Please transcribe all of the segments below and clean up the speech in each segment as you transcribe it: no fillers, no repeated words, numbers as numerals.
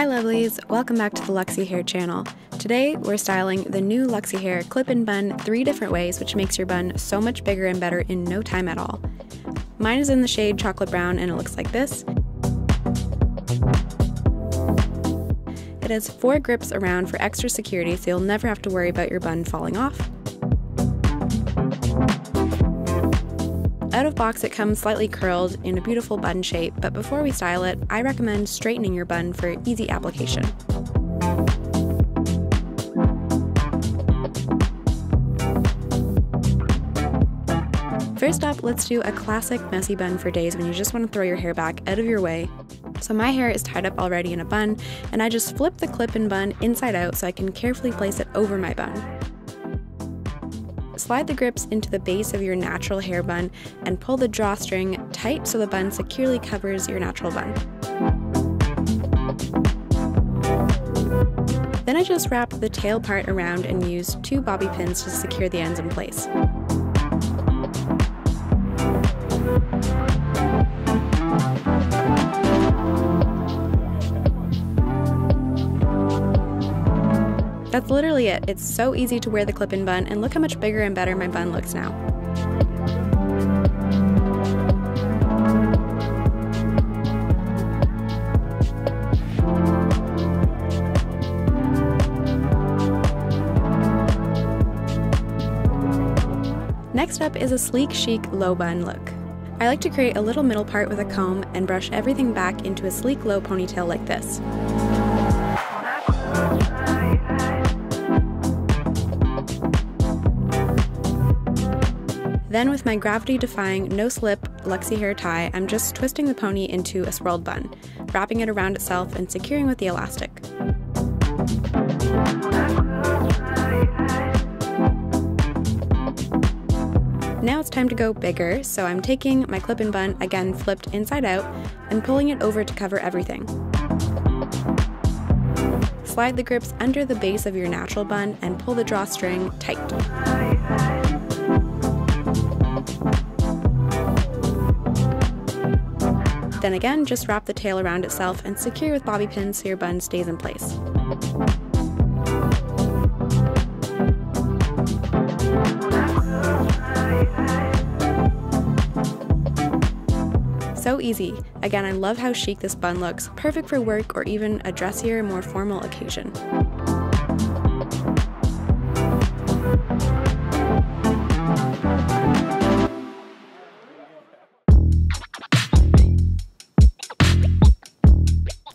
Hi lovelies, welcome back to the Luxy Hair channel. Today we're styling the new Luxy Hair clip-in bun 3 different ways, which makes your bun so much bigger and better in no time at all. Mine is in the shade chocolate brown and it looks like this. It has 4 grips around for extra security, so you'll never have to worry about your bun falling off. Out of box, it comes slightly curled in a beautiful bun shape, but before we style it, I recommend straightening your bun for easy application. First up, let's do a classic messy bun for days when you just want to throw your hair back out of your way. So my hair is tied up already in a bun, and I just flip the clip-in bun inside out so I can carefully place it over my bun. Slide the grips into the base of your natural hair bun and pull the drawstring tight so the bun securely covers your natural bun. Then I just wrap the tail part around and use 2 bobby pins to secure the ends in place. That's literally it. It's so easy to wear the clip-in bun, and look how much bigger and better my bun looks now. Next up is a sleek, chic, low bun look. I like to create a little middle part with a comb and brush everything back into a sleek, low ponytail like this. Then with my gravity-defying, no-slip Luxy Hair tie, I'm just twisting the pony into a swirled bun, wrapping it around itself and securing with the elastic. Now it's time to go bigger, so I'm taking my clip-in bun, again flipped inside out, and pulling it over to cover everything. Slide the grips under the base of your natural bun and pull the drawstring tight. Then again, just wrap the tail around itself and secure with bobby pins so your bun stays in place. So easy. Again, I love how chic this bun looks, perfect for work or even a dressier, more formal occasion.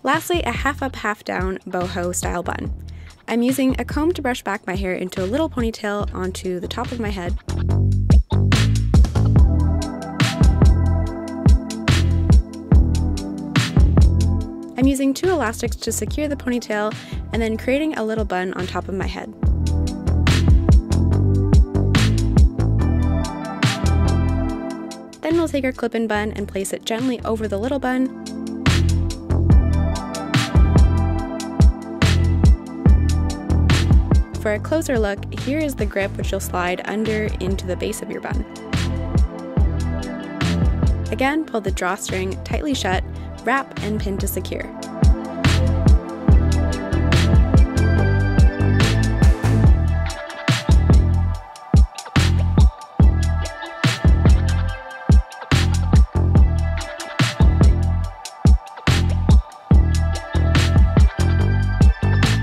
Lastly, a half up, half down boho style bun. I'm using a comb to brush back my hair into a little ponytail onto the top of my head. I'm using 2 elastics to secure the ponytail and then creating a little bun on top of my head. Then we'll take our clip-in bun and place it gently over the little bun. For a closer look, here is the grip which you'll slide under into the base of your bun. Again, pull the drawstring tightly shut, wrap and pin to secure.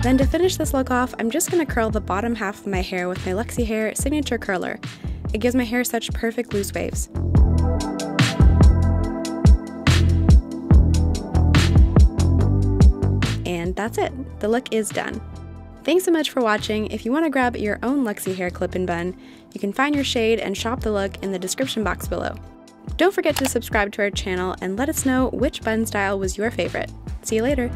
Then to finish this look off, I'm just going to curl the bottom half of my hair with my Luxy Hair signature curler. It gives my hair such perfect loose waves. And that's it. The look is done. Thanks so much for watching. If you want to grab your own Luxy Hair clip-in bun, you can find your shade and shop the look in the description box below. Don't forget to subscribe to our channel and let us know which bun style was your favorite. See you later!